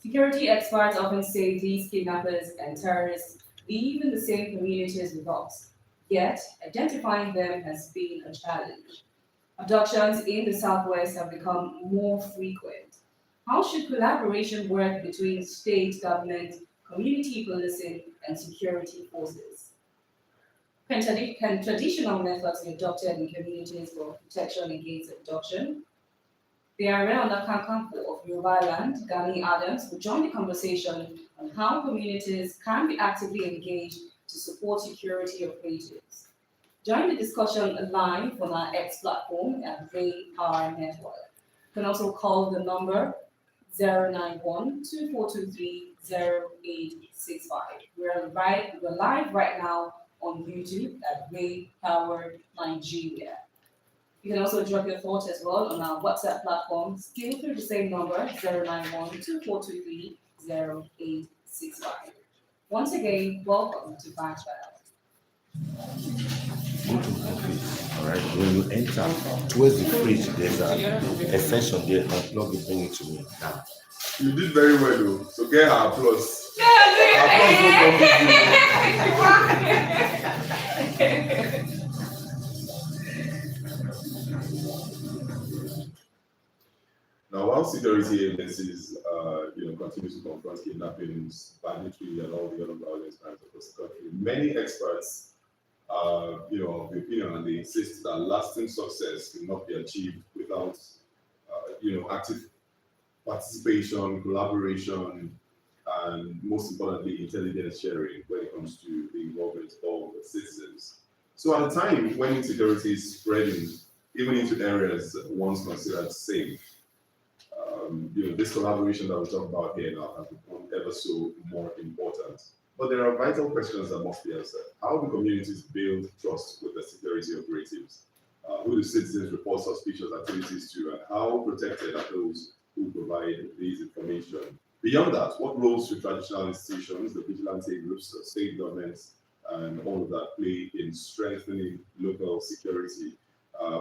Security experts often say these kidnappers and terrorists live in the same communities with us, yet identifying them has been a challenge. Abductions in the Southwest have become more frequent. How should collaboration work between state government, community policing, and security forces? Can traditional methods be adopted in communities for protection against abduction? The Area Kankanko of Yoruba Land, Gani Adams, will join the conversation on how communities can be actively engaged to support security operatives. Join the discussion live on our X platform at Ray Power Network. You can also call the number 091-2423-0865. We're live right now on YouTube at Ray Power Nigeria. You can also drop your thoughts as well on our WhatsApp platform, still through the same number, 091-2423-0865. Once again, welcome to Factfile. Go to office, all right? When you enter, towards the fridge, there's an extension there. Unplug it, bring it to me now. You did very well, though. So get her applause. Now, while security agencies, continue to confront kidnappings, banditry, and all the other violent crimes across the country, many experts, of the opinion, and they insist that lasting success cannot be achieved without, active participation, collaboration, and most importantly, intelligence sharing when it comes to the involvement of the citizens. So, at a time when insecurity is spreading even into areas once considered safe, this collaboration that we talk about here now has become ever so more important. But there are vital questions that must be answered. How do communities build trust with the security operatives? Who do citizens report suspicious activities to, and how protected are those who provide these information? Beyond that, what roles should traditional institutions, the vigilante groups, the state governments, and all of that play in strengthening local security?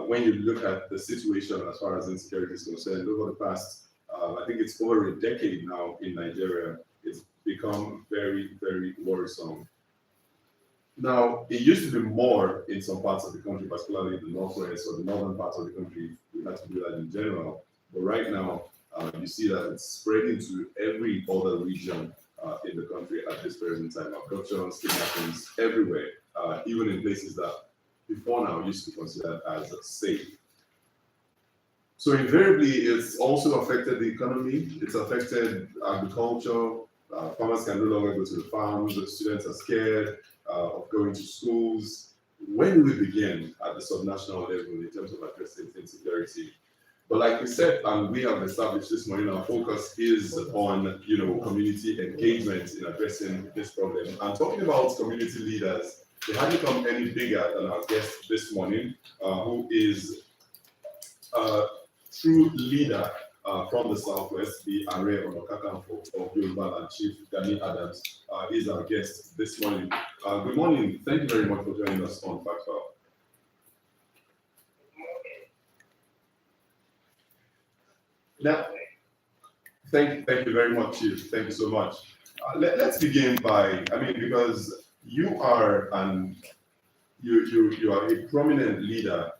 When you look at the situation as far as insecurity is concerned, over the past, I think it's over a decade now in Nigeria, it's become very, very worrisome. Now, it used to be more in some parts of the country, particularly the northwest or the northern parts of the country. We had to do that in general. But right now, you see that it's spreading to every other region in the country at this present time. Abductions, kidnappings, everywhere, even in places that before now used to be considered as safe. So invariably, it's also affected the economy. It's affected agriculture. Farmers can no longer go to the farms. The students are scared of going to schools. When do we begin at the subnational level in terms of addressing insecurity? But like we said, and we have established this morning, our focus is on community engagement in addressing this problem. And talking about community leaders, they haven't come any bigger than our guest this morning, who is a true leader from the Southwest, the Are Onakakanfo of Yoruba Land, Chief Gani Adams, is our guest this morning. Good morning. Thank you very much for joining us on Factfile. Now, thank you very much, Chief. Thank you so much. Let's begin by, because you are you are a prominent leader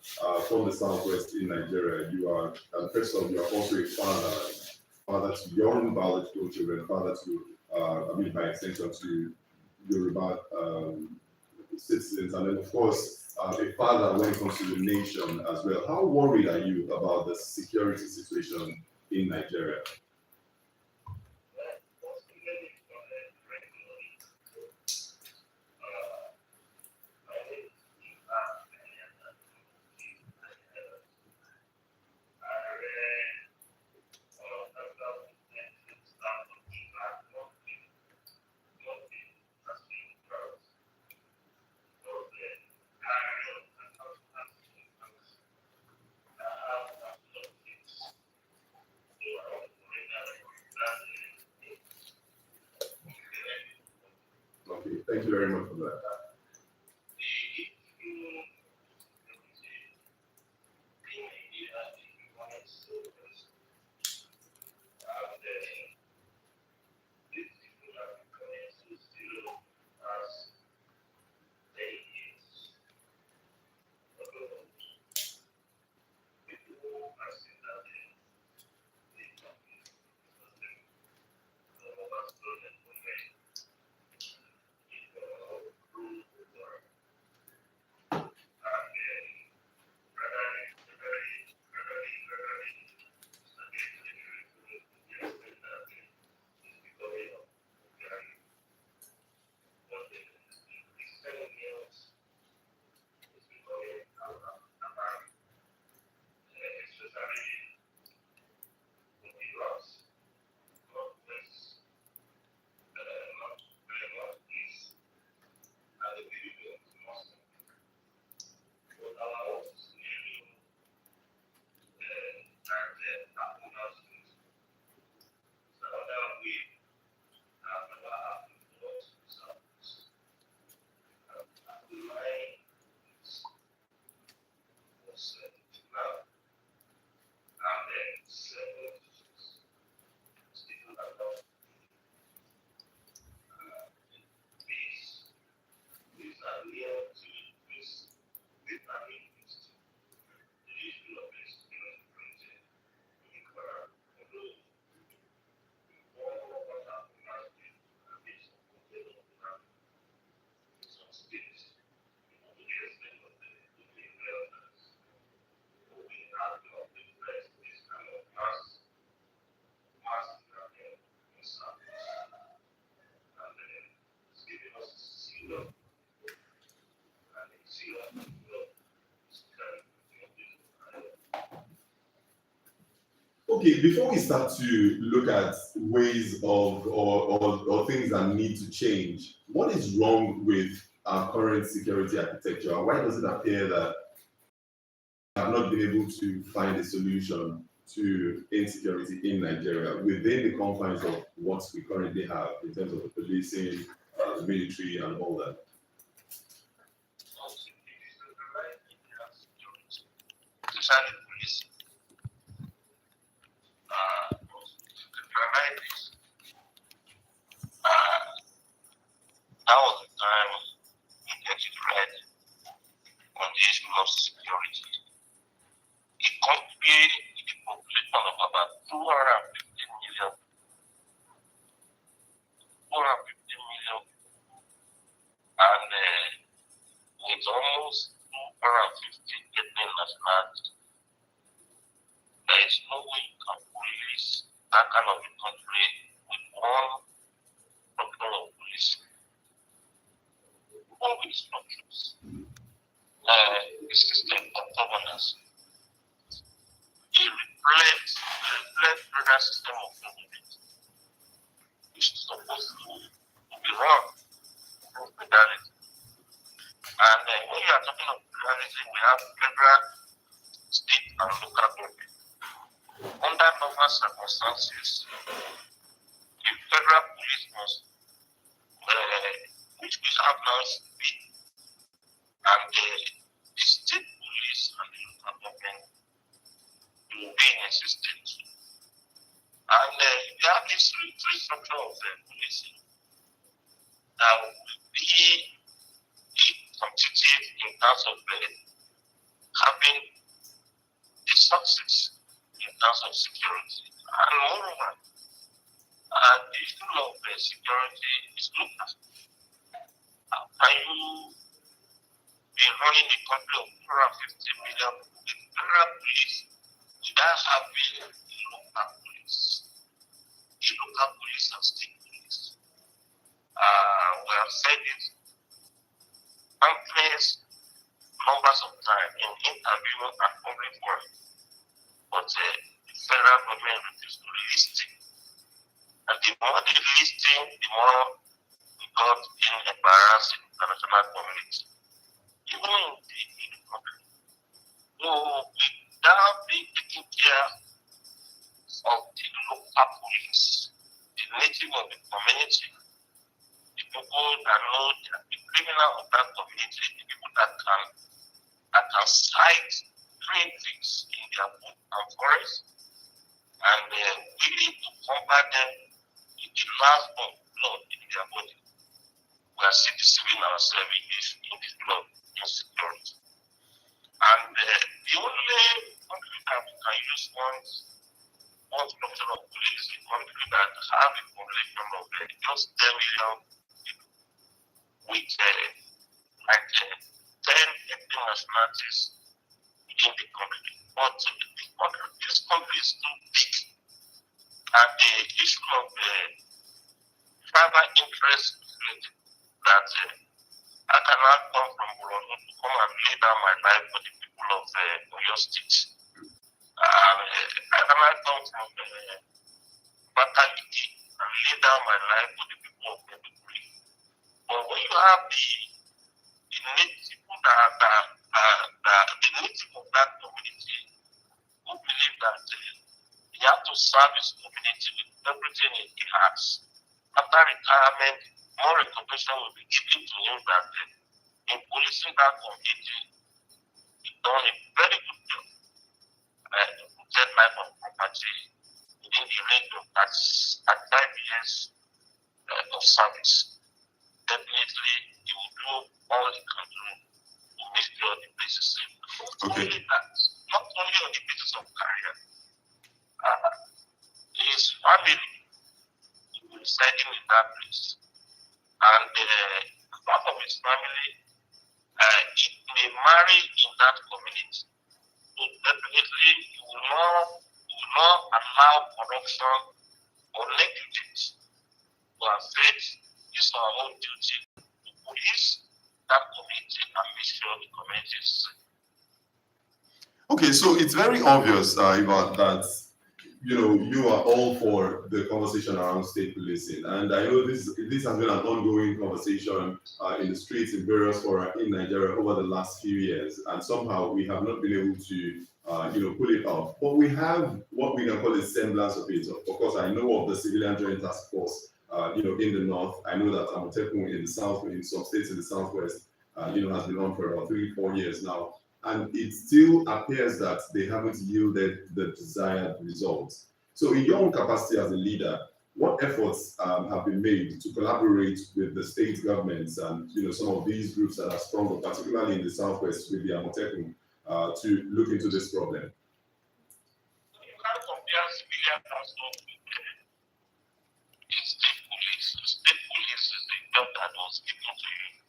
from the Southwest in Nigeria. You are, first of all, you are also a father to your own biological children, father to, by extension, to Yoruba citizens, and then, of course, a father when it comes to the nation as well. How worried are you about the security situation in Nigeria? Okay, thank you very much for that. Okay, before we start to look at ways of or things that need to change, what is wrong with our current security architecture? And why does it appear that we have not been able to find a solution to insecurity in Nigeria within the confines of what we currently have in terms of the policing, the military, and all that? That was the time we get it right on the issue of security. A country with a population of about 250 million, and with almost 250 ethnic nationalities, there is no way you can police that kind of a country with one structure of police. One with structures. The system of governance. It reflects the system of government, which is supposed to be run through federalism. And when you are talking of federalism, we have federal, state, and local government. Under normal circumstances, the federal police must, which we have now, and the state police and the local government will be in existence. And you have this three structure of policing that will be competitive in terms of having the success in terms of security. And moreover, the issue of security is looked at. Can you be running a country of 250 million with federal police without having local police? The local police and state police. We have said it countless numbers of times in interviews and public forum, but the federal government refused to list it. And the more they listing, the more we got in embarrassed in the international community, even in the country. So without being taken care of the local police, the native of the community, the people that know the criminal of that community, the people that can cite things in their book and forest, and willing to combat them with the last of blood in their body. We are still deceiving ourselves in this blood insecurity. And the only country that we can use once one structure of police, a country that have a population of just 10 million people with like 10 ethnic nationalities within the country. But this country is too big, and the issue of tribal interest that I cannot come from Burundi to come and lay down my life for the people of Oyo State. I cannot come from Bakaliki and lay down my life for the people of Maiduguri. But when you have the native people the native of that community who believe that he has to serve his community with everything he has. After retirement, more recognition will be given to him that in policing that community, he done a very good job to protect life and property within the range of 5 years of service. Definitely, he will do all he can do to make sure the place is safe. Okay. Not only on the basis of career, his family residing in that place. And part of his family, it may marry in that community. So definitely, you will not allow corruption or negligence to affect his or her own duty to police that community and make sure the community is safe. Okay, so it's very obvious, Ivan, that you are all for the conversation around state policing, and I know this has been an ongoing conversation in the streets in various fora in Nigeria over the last few years, and somehow we have not been able to pull it off. But we have what we can call a semblance of it. Of course, I know of the Civilian Joint Task Force, in the north. I know that Amotekun in the south, in some states in the southwest, has been on for about 3-4 years now. And it still appears that they haven't yielded the desired results. So in your own capacity as a leader, what efforts have been made to collaborate with the state governments and some of these groups that are stronger, particularly in the southwest with the Amotekun, to look into this problem? You can't compare civilian transport with the state police. The state police is the job that was given to you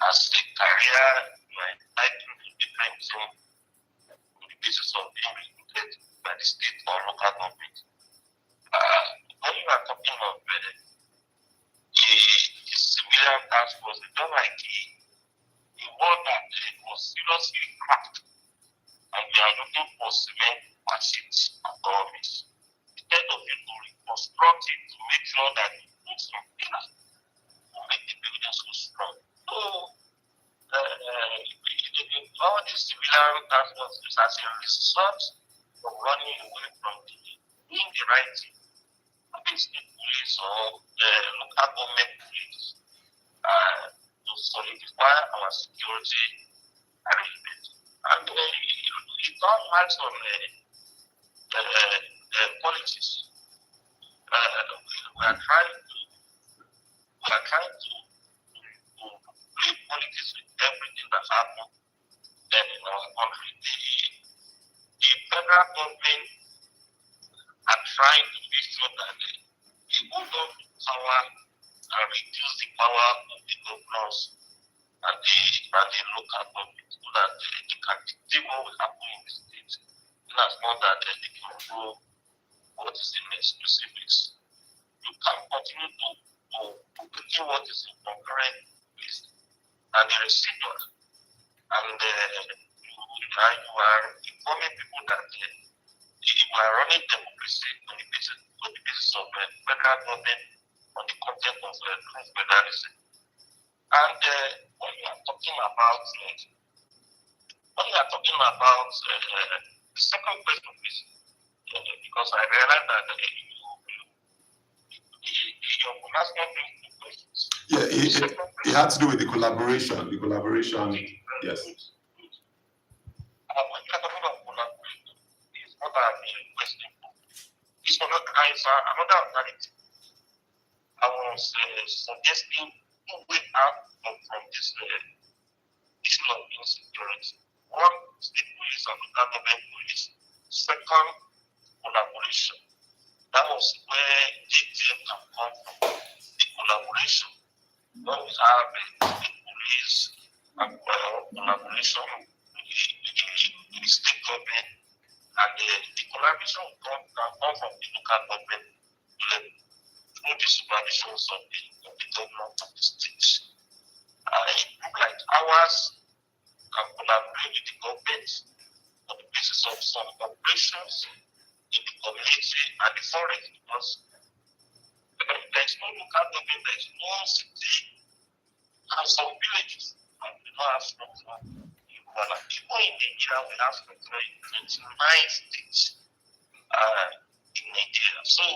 as a career. You are entitled to different things on the basis of being recruited by the state or local government. When you are talking of the civilian task force, it's not like a word that was seriously cracked, and we are looking for cement machines and all this. Instead of you to reconstruct it to make sure that you put some pillars to make the buildings so strong. So, all these civilian task force is as a result of running away from doing the right thing. Maybe state police or local government police to solidify our security arrangement. And it all lies on politics. We are trying to play politics with everything that happens in our country. The federal government are trying to make sure that they hold on to power and reduce the power of the governors and the local government so that they can dictate what will happen in the state. In as much that they can control what is in the specifics. You can continue to do what is in concurrent list and the residual. And you are informing people that you are running democracy on the basis of federal government, on the content of true federalism. And when you are talking about the second question, please, because I realize that your announcement brings two questions. Yeah, it had to do with the collaboration. Yes. When you are talking about collaboration, it's what I've been requesting for. It's another answer, another alternative. I was suggesting two ways out from this issue of insecurity. One, state police and local government police. Second, collaboration. That was where JTF can come from. The collaboration. When we have the police collaboration with the state government, and the collaboration can come from the local government level through the supervisions of the government of the state. It look like ours can collaborate with the government on the basis of some operations in the community and the forest, because there is no local government, there is no city, and some villages and we don't have structure. People in Nigeria, we have structure in 29 states in Nigeria. So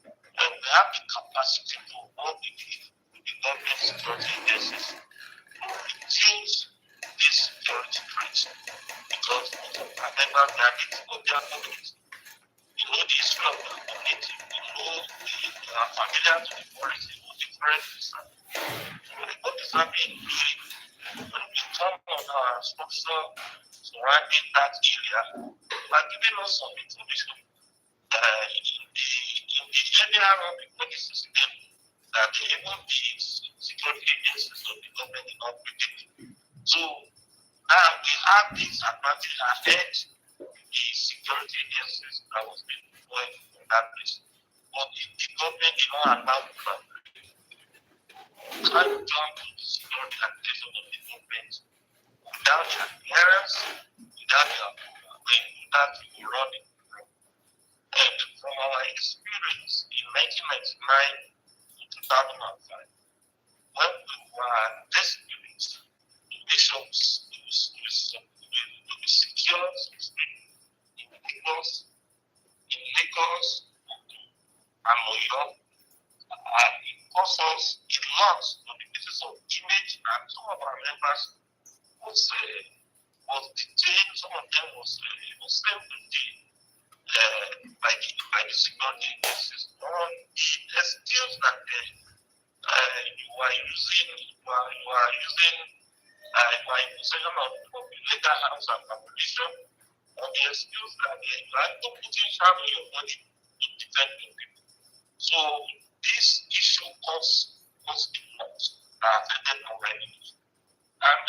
we have the capacity to work with the government security agencies to reduce this security threat, because I never done it for their community. You know the history of the community, you know they are familiar to the forest, you know the forest. What is happening when we come on our structure surrounding that area, by giving us some information in the general reporting system that even the security agencies of the government did not predict. So now we have this advantage ahead the security agencies that was being deployed in that place. But if the government did not allow them, you can't jump to the security application of the government without their clearance, without you running. And from our experience in 1999 to 2005, when we were desperate to make sure we secure in Lagos, and Oyo, it cost us a lot on the basis of image, and some of our members was detained, some of them was sent to jail by the security agencies on the excuse that you are in possession of illegal arms and ammunition, on the excuse that you are not putting harm in your body to defend your people. So this issue caused a lot that affected our revenues. And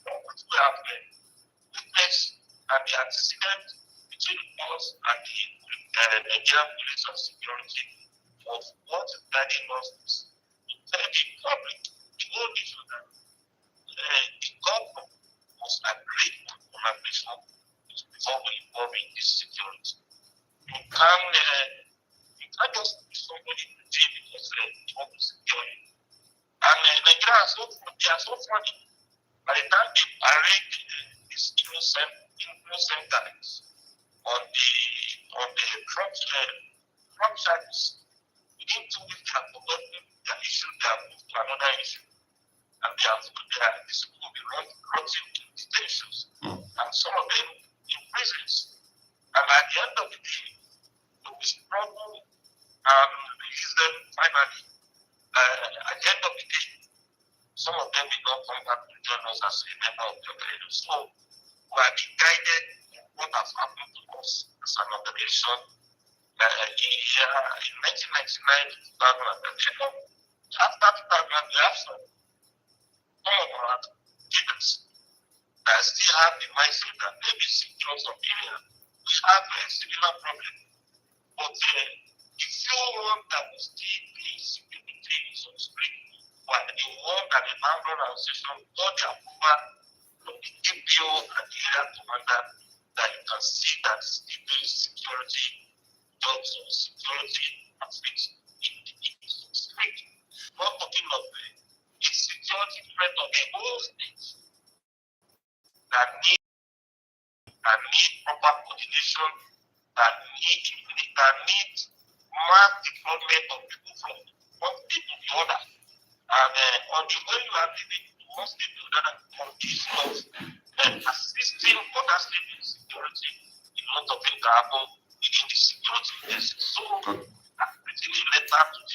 what we have witnessed at the accident between us and the Nigerian Police and Security of what is guiding us to tell the public, the whole issue that the government must agree on collaboration before we involve in this security. You can't just put somebody in the jail because you want to secure you. And Nigeria are so funny. By the time they arrange these innocent guys on the Trump charges, within 2 weeks they have forgotten their issue, they have moved to another issue. And these people will be rotting in detentions. And some of them in prisons. And at the end of the day, we struggle and release them finally. At the end of the day, some of them will not come back to join us as a member of the organization. So we are being guided in what has happened to us as an organization. In 1999 to 2000, after 2000, we have some of our leaders that still have the mindset that maybe secure some area. We have a similar problem. But if you want that we still be security in some street, but the one that the National Association got the approval from the DPO and the area commander, that you can see that still security, jobs of security aspects in the street. Not talking of the security threat of the whole state that need proper coordination, that need mass deployment of people from one state to the other. And on the way you are living from one state to the other, on this of assisting other states in security, a lot of things that happen within the security agency. So I'm writing a letter to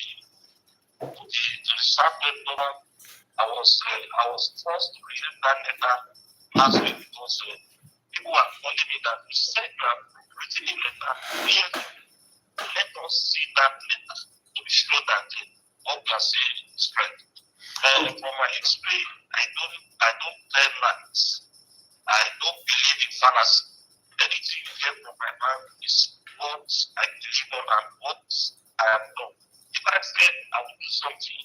the Southwest government. I was forced to read that letter last week because people are calling me that you said you have written a letter. Yes, let us see that later to be sure that what we are saying is correct. From my experience, I don't tell lies. I don't believe in fallacy. Anything you get from my mouth is what I believe on and what I have done. If I said I will do something,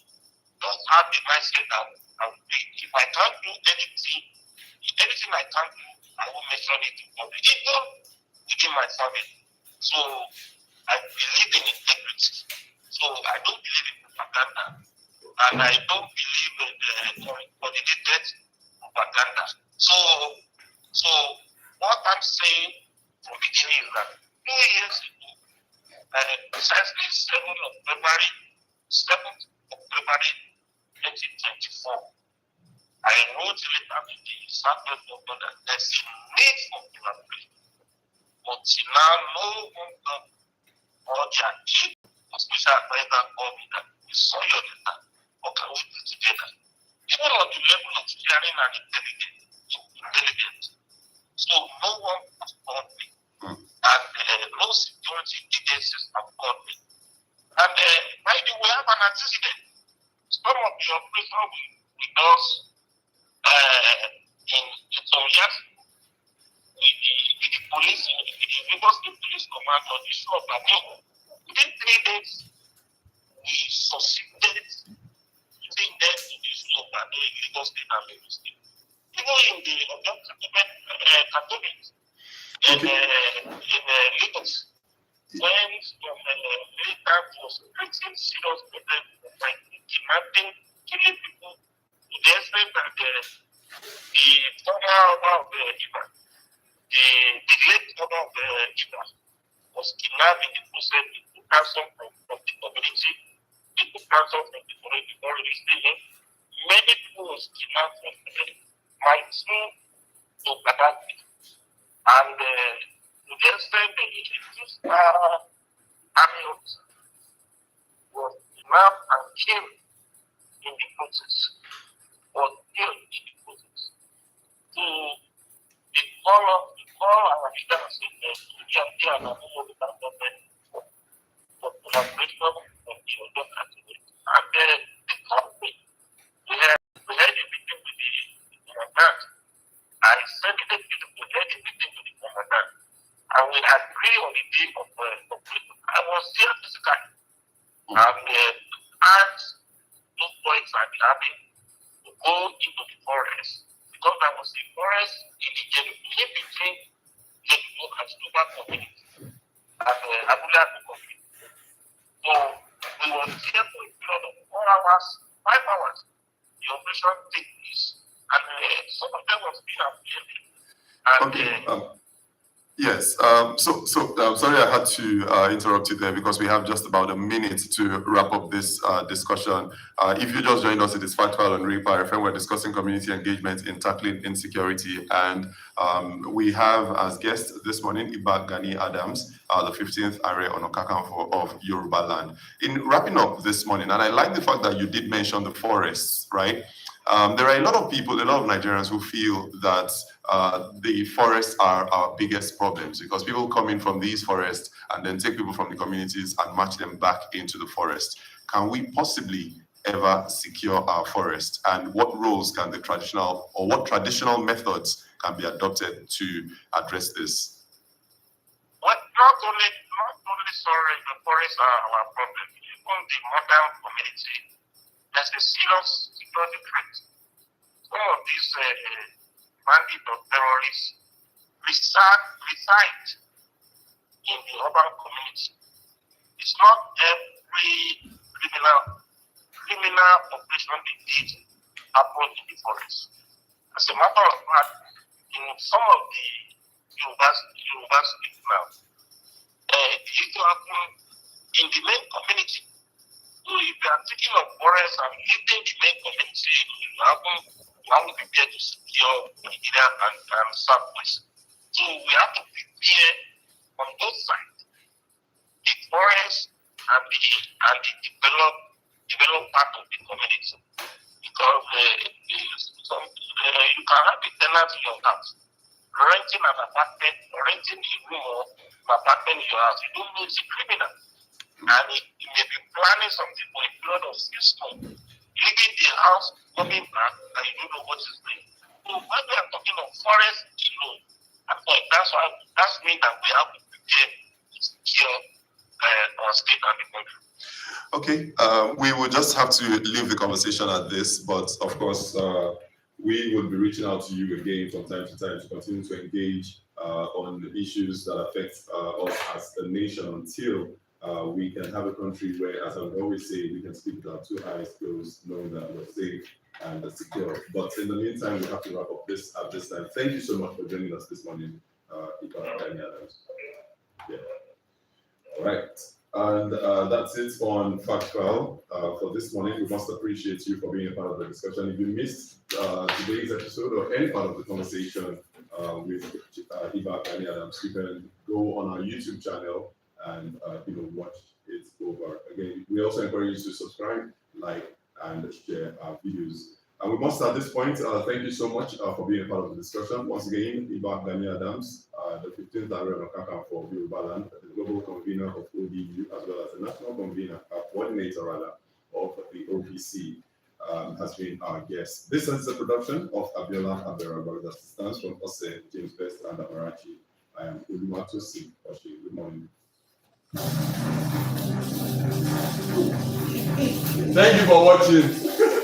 don't have the mindset that I will do it. If I can't do anything I can't do, I will mention it in public, even within my family. So I believe in integrity. So I don't believe in propaganda. And I don't believe in coordinated propaganda. So what I'm saying from the beginning is that 2 years ago, precisely 7th of February 2024, I wrote a letter to the Southwest government that there's a need for collaboration. But till now, no one or their chief or special advisor called me that we saw your letter. What can we do together? Even on the level of sharing and intelligence. So no one has called me. And no security agencies have called me. And by the way, we have an antecedent. Some of the operation with us in some years with the police, with the Lagos State Police Command on the issue of Babylon. Within 3 days, we succeeded using them in the issue of Babylon in Lagos State and Lagos State. Even in the Catholics in Lagos, when some militants was pretty serious with them, like kidnapping, killing people, to the extent that the former owner of Iba, the late owner of Iba, was kidnapped in the process. He took ransom from the community. He took ransom from the community before releasing him. Many people was kidnapped from my team to Gaddafi. And to the extent that this army officer was kidnapped and killed in the process. Was killed in the process. So they call our leaders in the India and the government for collaboration of the other activities. And the company, we had a meeting with the commandant. I sent it to the meeting with the commandant. And we agreed on the day of completion. I was there physically. And asked those boys at the army to go into the forest. Because there was a forest in between the Ashtuba community and Abuja community. So we were there for a period of 4 hours, 5 hours. The operation took place. And some of them was being apprehended. And yes. So sorry I had to interrupt you there because we have just about a minute to wrap up this discussion. If you just joined us, it is Factfile on Reaper FM. We're discussing community engagement in tackling insecurity, and we have as guest this morning Iba Gani Adams, the 15th Ààrẹ Ọ̀nà Kakanfò of Yoruba land. In wrapping up this morning, and I like the fact that you did mention the forests, right? There are a lot of people, a lot of Nigerians who feel that the forests are our biggest problems because people come in from these forests and then take people from the communities and match them back into the forest. Can we possibly ever secure our forest? And what roles can the traditional, or what traditional methods can be adopted to address this? Well, not only the forests are our problem. Even the modern community, there's a serious security threat. Some of these bandits or terrorists reside in the urban community. It's not every criminal operation they did happen in the forest. As a matter of fact, in some of the universities now, it used to happen in the main community. So if you are thinking of forests and leaving the main community, it will happen. How will be there to secure Nigeria and Southwest? So we have to prepare on both sides, the forest and the developed part of the community, because you can have a tenant in your house, renting an apartment, renting a room or an apartment in your house, you don't know it's a criminal. And he may be planning something for a period of 6 months, leaving the house, coming back, and you don't know what is doing. So when we are talking of forest alone, that's mean that we have to prepare to secure our state and the country. Okay, we will just have to leave the conversation at this, but of course, we will be reaching out to you again from time to time to continue to engage on the issues that affect us as a nation until we can have a country where, as I always say, we can speak with our 2 eyes closed, knowing that we're safe and secure. But in the meantime, we have to wrap up this at this time. Thank you so much for joining us this morning, Adams. Yeah. All right. And that's it on Factfile for this morning. We must appreciate you for being a part of the discussion. If you missed today's episode or any part of the conversation with Iba Adams, you can go on our YouTube channel and watch it over. Again, we also encourage you to subscribe, like, and share our videos. And we must, at this point, thank you so much for being a part of the discussion. Once again, Iba Adams, the 15th Area of Kaka for Yoruba Land, the global convener of ODU, as well as the national convener, coordinator of the OPC, has been our guest. This is a production of Abiola Abera, with assistance from Ose, James Best, and Amarachi. I am Uluwatosi Oshi. Good morning. Thank you for watching.